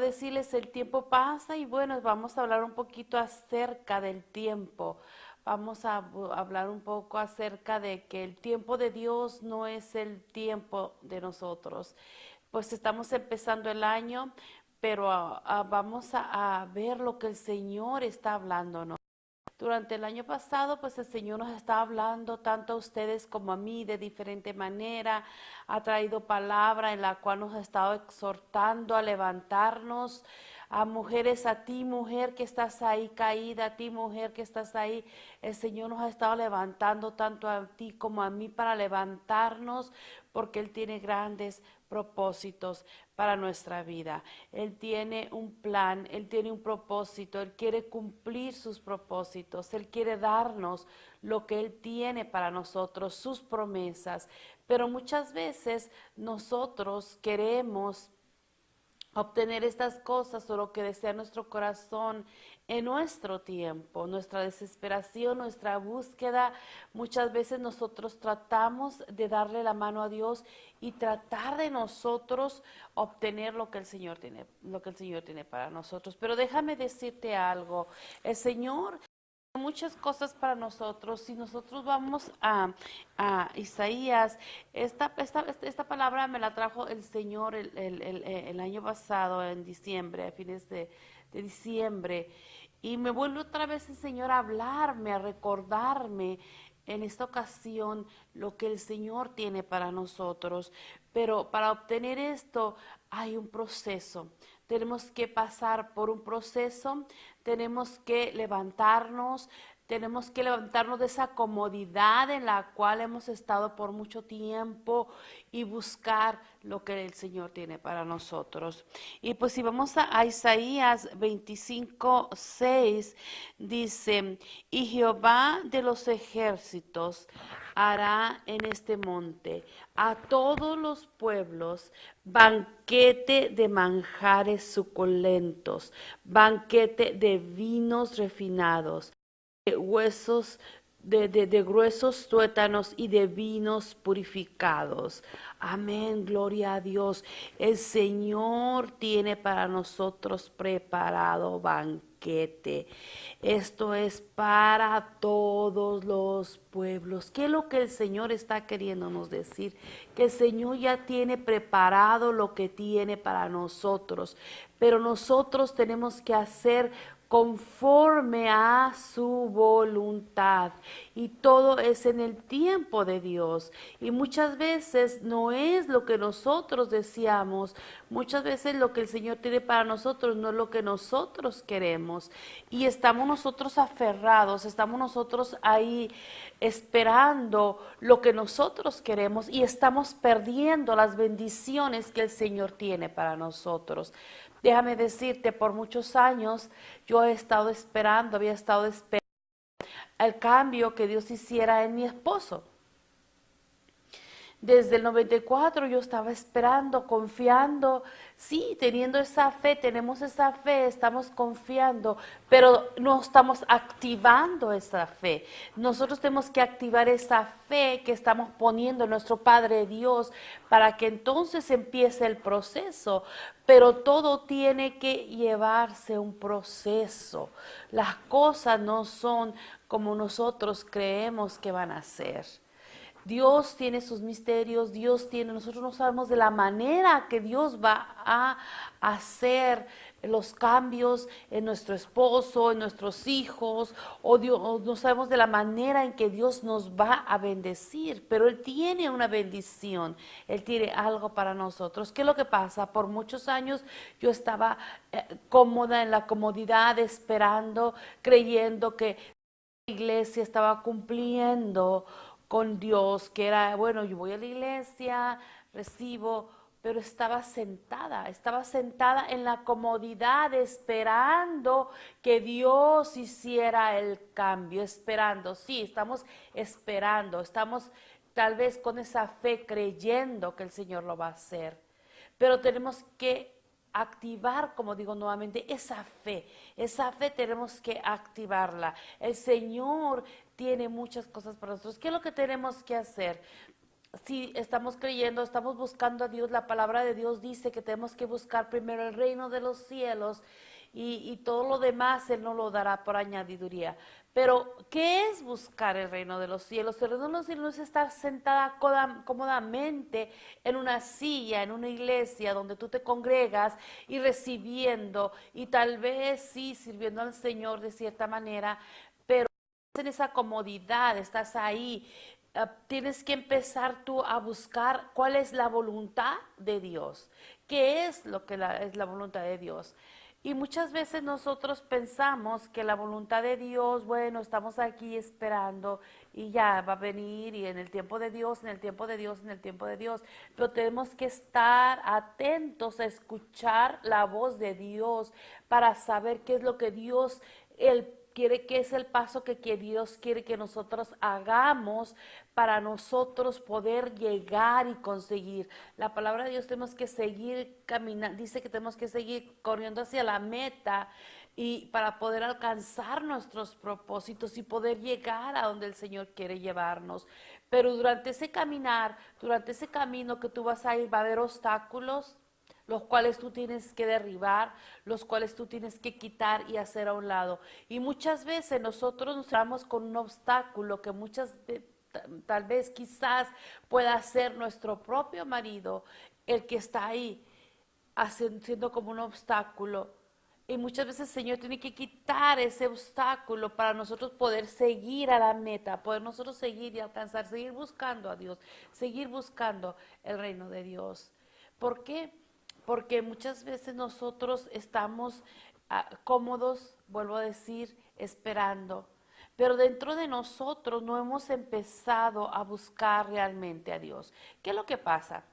decirles, el tiempo pasa y bueno, vamos a hablar un poquito acerca del tiempo. Vamos a hablar un poco acerca de que el tiempo de Dios no es el tiempo de nosotros. Pues estamos empezando el año, pero vamos a ver lo que el Señor está hablando, ¿no? Durante el año pasado, pues el Señor nos está hablando tanto a ustedes como a mí de diferente manera. Ha traído palabra en la cual nos ha estado exhortando a levantarnos. A mujeres, a ti mujer que estás ahí caída, a ti mujer que estás ahí, el Señor nos ha estado levantando tanto a ti como a mí para levantarnos porque Él tiene grandes propósitos para nuestra vida. Él tiene un plan, Él tiene un propósito, Él quiere cumplir sus propósitos, Él quiere darnos lo que Él tiene para nosotros, sus promesas. Pero muchas veces nosotros queremos obtener estas cosas o lo que desea nuestro corazón en nuestro tiempo, nuestra desesperación, nuestra búsqueda. Muchas veces nosotros tratamos de darle la mano a Dios y tratar de nosotros obtener lo que el Señor tiene, lo que el Señor tiene para nosotros. Pero déjame decirte algo, el Señor muchas cosas para nosotros. Si nosotros vamos a Isaías, esta palabra me la trajo el Señor el año pasado, en diciembre, a fines de diciembre, y me vuelve otra vez el Señor a hablarme, a recordarme en esta ocasión lo que el Señor tiene para nosotros. Pero para obtener esto hay un proceso. Tenemos que pasar por un proceso, tenemos que levantarnos de esa comodidad en la cual hemos estado por mucho tiempo y buscar lo que el Señor tiene para nosotros. Y pues si vamos a Isaías 25:6, dice, y Jehová de los ejércitos hará en este monte a todos los pueblos banquete de manjares suculentos, banquete de vinos refinados, de huesos, de gruesos tuétanos y de vinos purificados. Amén, gloria a Dios. El Señor tiene para nosotros preparado banquete. Esto es para todos los pueblos. ¿Qué es lo que el Señor está queriéndonos decir? Que el Señor ya tiene preparado lo que tiene para nosotros, pero nosotros tenemos que hacer conforme a su voluntad, y todo es en el tiempo de Dios. Y muchas veces no es lo que nosotros deseamos, muchas veces lo que el Señor tiene para nosotros no es lo que nosotros queremos, y estamos nosotros aferrados, estamos nosotros ahí esperando lo que nosotros queremos y estamos perdiendo las bendiciones que el Señor tiene para nosotros. Déjame decirte, por muchos años yo he estado esperando, había estado esperando el cambio que Dios hiciera en mi esposo. Desde el 94 yo estaba esperando, confiando, sí, teniendo esa fe, tenemos esa fe, estamos confiando, pero no estamos activando esa fe. Nosotros tenemos que activar esa fe que estamos poniendo en nuestro Padre Dios para que entonces empiece el proceso. Pero todo tiene que llevarse un proceso. Las cosas no son como nosotros creemos que van a ser. Dios tiene sus misterios, nosotros no sabemos de la manera que Dios va a hacer los cambios en nuestro esposo, en nuestros hijos, o no sabemos de la manera en que Dios nos va a bendecir, pero Él tiene una bendición, Él tiene algo para nosotros. ¿Qué es lo que pasa? Por muchos años yo estaba cómoda en la comodidad, esperando, creyendo que la iglesia estaba cumpliendo con Dios, que era, bueno, yo voy a la iglesia, recibo, pero estaba sentada en la comodidad esperando que Dios hiciera el cambio, esperando, sí, estamos esperando, estamos tal vez con esa fe creyendo que el Señor lo va a hacer, pero tenemos que activar, como digo nuevamente, esa fe tenemos que activarla. El Señor tiene muchas cosas para nosotros. ¿Qué es lo que tenemos que hacer? si estamos creyendo, estamos buscando a Dios, la palabra de Dios dice que tenemos que buscar primero el reino de los cielos y todo lo demás Él nos lo dará por añadiduría. Pero, ¿qué es buscar el reino de los cielos? El reino de los cielos no es estar sentada cómodamente en una silla, en una iglesia donde tú te congregas y recibiendo y tal vez sí sirviendo al Señor de cierta manera, pero en esa comodidad, estás ahí. Tienes que empezar tú a buscar cuál es la voluntad de Dios, qué es lo que es la voluntad de Dios. Y muchas veces nosotros pensamos que la voluntad de Dios, bueno, estamos aquí esperando y ya va a venir y en el tiempo de Dios, en el tiempo de Dios, en el tiempo de Dios. Pero tenemos que estar atentos a escuchar la voz de Dios para saber qué es lo que Dios, el quiere, que es el paso que Dios quiere que nosotros hagamos para nosotros poder llegar y conseguir. La palabra de Dios tenemos que seguir caminando, dice que tenemos que seguir corriendo hacia la meta y para poder alcanzar nuestros propósitos y poder llegar a donde el Señor quiere llevarnos. Pero durante ese caminar, durante ese camino que tú vas a ir, va a haber obstáculos, los cuales tú tienes que derribar, los cuales tú tienes que quitar y hacer a un lado. Y muchas veces nosotros nos vamos con un obstáculo que tal vez quizás pueda ser nuestro propio marido el que está ahí siendo como un obstáculo. Y muchas veces el Señor tiene que quitar ese obstáculo para nosotros poder seguir a la meta, poder nosotros seguir y alcanzar, seguir buscando a Dios, seguir buscando el reino de Dios. ¿Por qué? Porque muchas veces nosotros estamos cómodos, vuelvo a decir, esperando. Pero dentro de nosotros no hemos empezado a buscar realmente a Dios. ¿Qué es lo que pasa?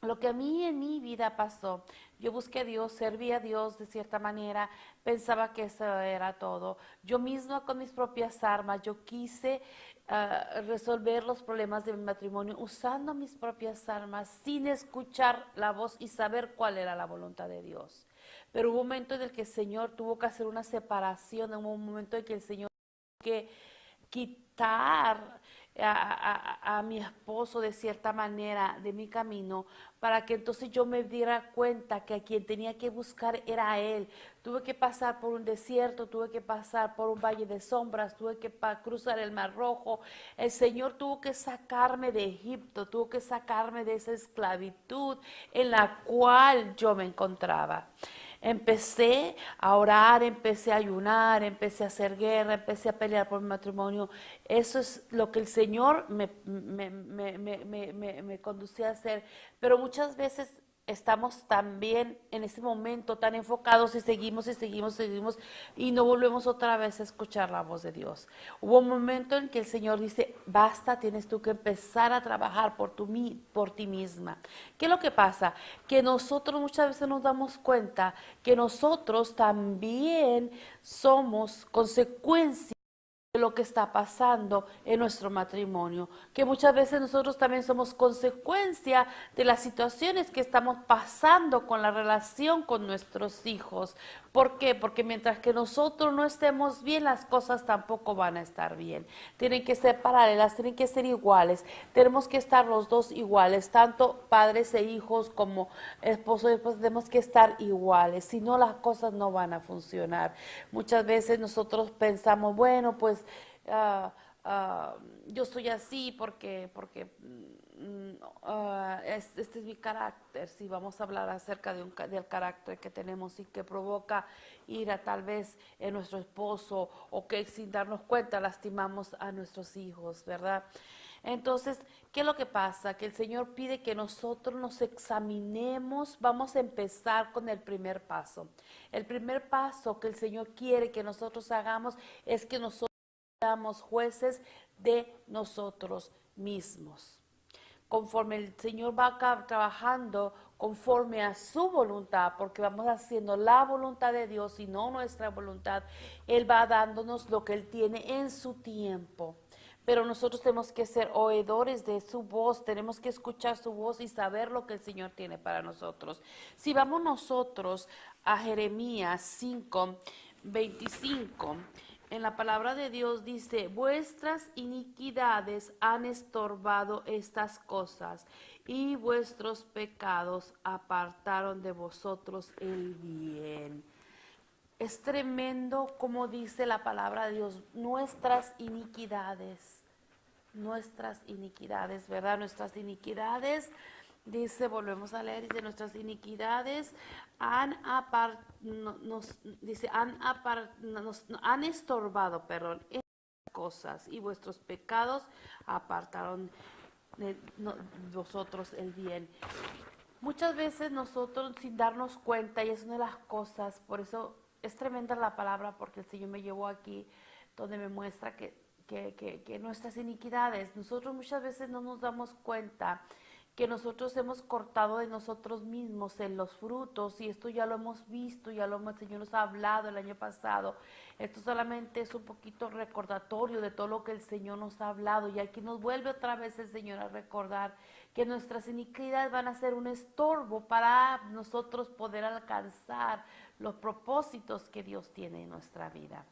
Lo que a mí en mi vida pasó, yo busqué a Dios, serví a Dios de cierta manera, pensaba que eso era todo. Yo misma con mis propias armas, yo quise resolver los problemas de mi matrimonio usando mis propias armas, sin escuchar la voz y saber cuál era la voluntad de Dios. Pero hubo un momento en el que el Señor tuvo que hacer una separación, hubo un momento en que el Señor tuvo que quitar a mi esposo de cierta manera de mi camino para que entonces yo me diera cuenta que a quien tenía que buscar era a Él. Tuve que pasar por un desierto, tuve que pasar por un valle de sombras, tuve que cruzar el Mar Rojo. El Señor tuvo que sacarme de Egipto, tuvo que sacarme de esa esclavitud en la cual yo me encontraba. Empecé a orar, empecé a ayunar, empecé a hacer guerra, empecé a pelear por mi matrimonio. Eso es lo que el Señor me conducía a hacer. Pero muchas veces estamos también en ese momento tan enfocados y seguimos y seguimos, seguimos y no volvemos otra vez a escuchar la voz de Dios. Hubo un momento en que el Señor dice, basta, tienes tú que empezar a trabajar por ti misma. ¿Qué es lo que pasa? Que nosotros muchas veces nos damos cuenta que nosotros también somos consecuencia de lo que está pasando en nuestro matrimonio, que muchas veces nosotros también somos consecuencia de las situaciones que estamos pasando con la relación con nuestros hijos. ¿Por qué? Porque mientras que nosotros no estemos bien, las cosas tampoco van a estar bien. Tienen que ser paralelas, tienen que ser iguales. Tenemos que estar los dos iguales, tanto padres e hijos como esposo y esposa, tenemos que estar iguales, si no las cosas no van a funcionar. Muchas veces nosotros pensamos, bueno, pues uh, yo soy así porque este es mi carácter. Si vamos a hablar acerca del carácter que tenemos y que provoca ira tal vez en nuestro esposo o que sin darnos cuenta lastimamos a nuestros hijos, ¿verdad? Entonces, ¿qué es lo que pasa? Que el Señor pide que nosotros nos examinemos. Vamos a empezar con el primer paso. El primer paso que el Señor quiere que nosotros hagamos es que nosotros seamos jueces de nosotros mismos. Conforme el Señor va trabajando conforme a su voluntad, porque vamos haciendo la voluntad de Dios y no nuestra voluntad, Él va dándonos lo que Él tiene en su tiempo. Pero nosotros tenemos que ser oidores de su voz, tenemos que escuchar su voz y saber lo que el Señor tiene para nosotros. Si vamos nosotros a Jeremías 5:25, en la palabra de Dios dice, vuestras iniquidades han estorbado estas cosas y vuestros pecados apartaron de vosotros el bien. Es tremendo como dice la palabra de Dios, nuestras iniquidades, ¿verdad? Nuestras iniquidades, dice, volvemos a leer, dice, nuestras iniquidades han estorbado, perdón, estas cosas y vuestros pecados apartaron de vosotros el bien. Muchas veces nosotros sin darnos cuenta, y es una de las cosas, por eso es tremenda la palabra, porque el Señor me llevó aquí, donde me muestra que nuestras iniquidades, nosotros muchas veces no nos damos cuenta que nosotros hemos cortado de nosotros mismos en los frutos, y esto ya lo hemos visto, el Señor nos ha hablado el año pasado. Esto solamente es un poquito recordatorio de todo lo que el Señor nos ha hablado, y aquí nos vuelve otra vez el Señor a recordar que nuestras iniquidades van a ser un estorbo para nosotros poder alcanzar los propósitos que Dios tiene en nuestra vida.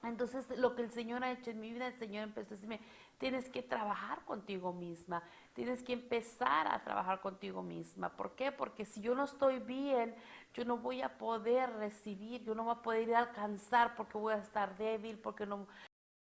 Entonces, lo que el Señor ha hecho en mi vida, el Señor empezó a decirme, tienes que trabajar contigo misma, tienes que empezar a trabajar contigo misma. ¿Por qué? Porque si yo no estoy bien, yo no voy a poder recibir, yo no voy a poder ir a alcanzar, porque voy a estar débil, porque no,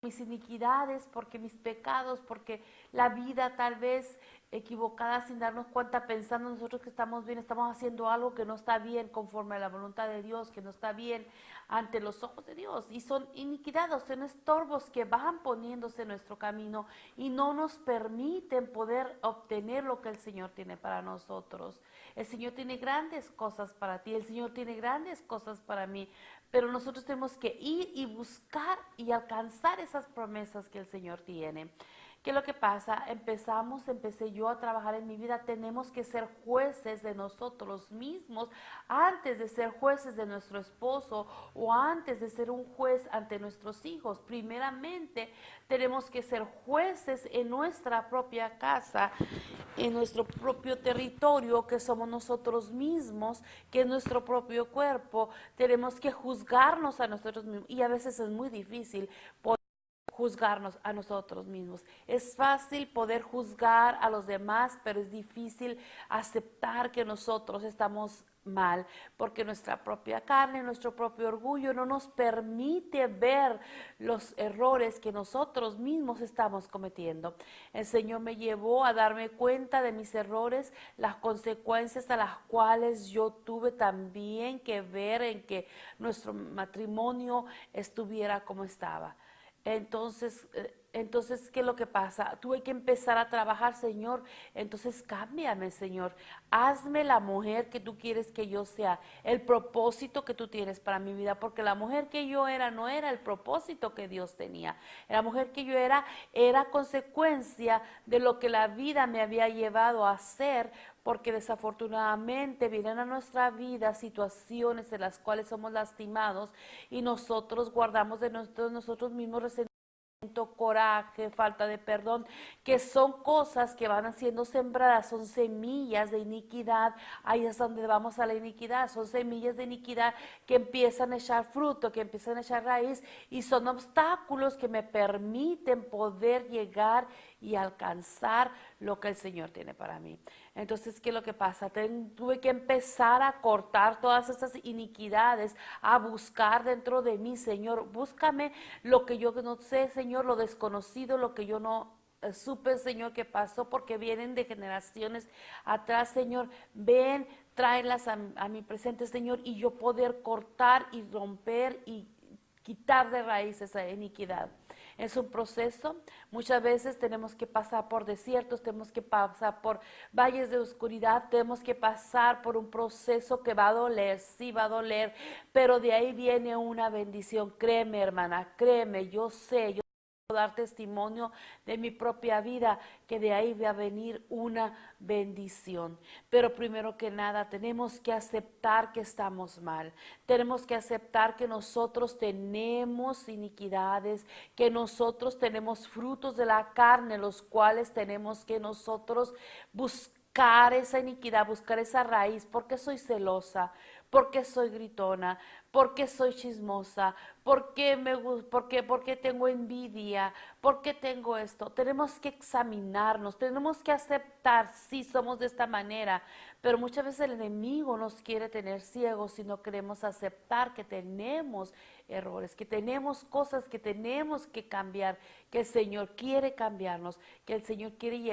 mis iniquidades, porque mis pecados, porque la vida tal vez equivocada sin darnos cuenta, pensando nosotros que estamos bien, estamos haciendo algo que no está bien conforme a la voluntad de Dios, que no está bien ante los ojos de Dios. Y son iniquidades, son estorbos que van poniéndose en nuestro camino y no nos permiten poder obtener lo que el Señor tiene para nosotros. El Señor tiene grandes cosas para ti, el Señor tiene grandes cosas para mí, pero nosotros tenemos que ir y buscar y alcanzar esas promesas que el Señor tiene. ¿Qué es lo que pasa? Empecé yo a trabajar en mi vida. Tenemos que ser jueces de nosotros mismos antes de ser jueces de nuestro esposo o antes de ser un juez ante nuestros hijos. Primeramente, tenemos que ser jueces en nuestra propia casa, en nuestro propio territorio, que somos nosotros mismos, que es nuestro propio cuerpo. Tenemos que juzgarnos a nosotros mismos, y a veces es muy difícil juzgarnos a nosotros mismos. Es fácil poder juzgar a los demás, pero es difícil aceptar que nosotros estamos mal, porque nuestra propia carne, nuestro propio orgullo no nos permite ver los errores que nosotros mismos estamos cometiendo. El Señor me llevó a darme cuenta de mis errores, las consecuencias a las cuales yo tuve también que ver en que nuestro matrimonio estuviera como estaba. Entonces, ¿qué es lo que pasa? Tuve que empezar a trabajar, Señor. Entonces, cámbiame, Señor. Hazme la mujer que tú quieres que yo sea, el propósito que tú tienes para mi vida, porque la mujer que yo era no era el propósito que Dios tenía. La mujer que yo era consecuencia de lo que la vida me había llevado a hacer, porque desafortunadamente vienen a nuestra vida situaciones en las cuales somos lastimados y nosotros guardamos de nosotros mismos resentimiento, coraje, falta de perdón, que son cosas que van siendo sembradas, son semillas de iniquidad. Ahí es donde vamos a la iniquidad, son semillas de iniquidad que empiezan a echar fruto, que empiezan a echar raíz, y son obstáculos que me permiten poder llegar y alcanzar lo que el Señor tiene para mí. Entonces, ¿qué es lo que pasa? Tuve que empezar a cortar todas esas iniquidades, a buscar dentro de mí, Señor, búscame lo que yo no sé, Señor, lo desconocido, lo que yo no supe, Señor, que pasó, porque vienen de generaciones atrás, Señor. Ven, tráelas a mi presente, Señor, y yo poder cortar y romper y quitar de raíz esa iniquidad. Es un proceso. Muchas veces tenemos que pasar por desiertos, tenemos que pasar por valles de oscuridad, tenemos que pasar por un proceso que va a doler, sí va a doler, pero de ahí viene una bendición. Créeme, hermana, créeme, yo sé, yo dar testimonio de mi propia vida, que de ahí va a venir una bendición. Pero primero que nada tenemos que aceptar que estamos mal, tenemos que aceptar que nosotros tenemos iniquidades, que nosotros tenemos frutos de la carne, los cuales tenemos que nosotros buscar esa iniquidad, buscar esa raíz. ¿Por qué soy celosa? ¿Por qué soy gritona? ¿Por qué soy chismosa? ¿Por qué tengo envidia? ¿Por qué tengo esto? Tenemos que examinarnos, tenemos que aceptar, sí, somos de esta manera, pero muchas veces el enemigo nos quiere tener ciegos si no queremos aceptar que tenemos errores, que tenemos cosas que tenemos que cambiar, que el Señor quiere cambiarnos, que el Señor quiere